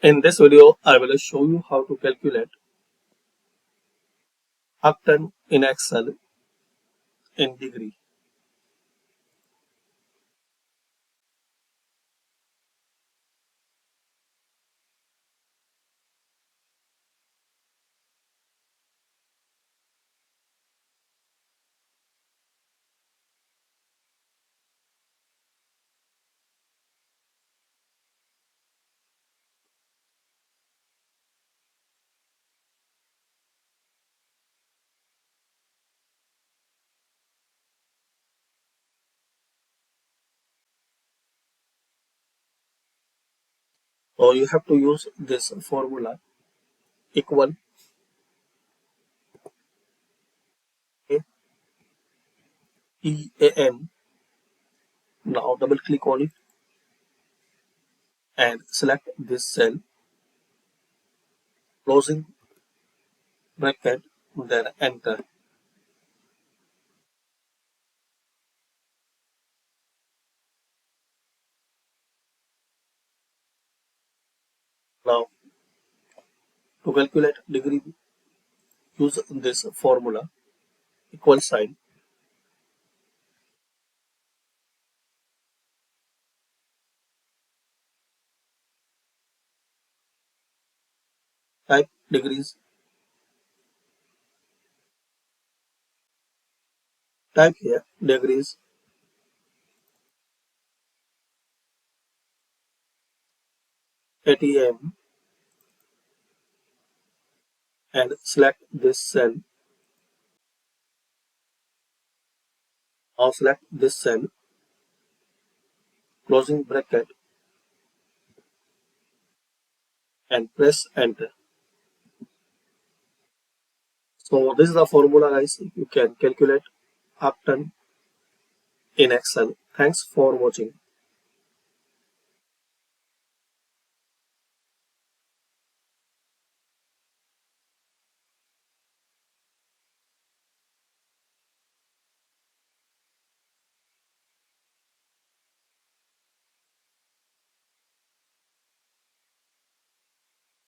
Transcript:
In this video, I will show you how to calculate arctan in Excel in degree. So you have to use this formula equal EAN. Now double click on it and select this cell, closing bracket, then enter. Now to calculate degree, use this formula equal sign. Type degrees. Type here degrees ATM and select this cell. Now select this cell, closing bracket, and press enter. So this is the formula, guys. You can calculate arctan in Excel. Thanks for watching.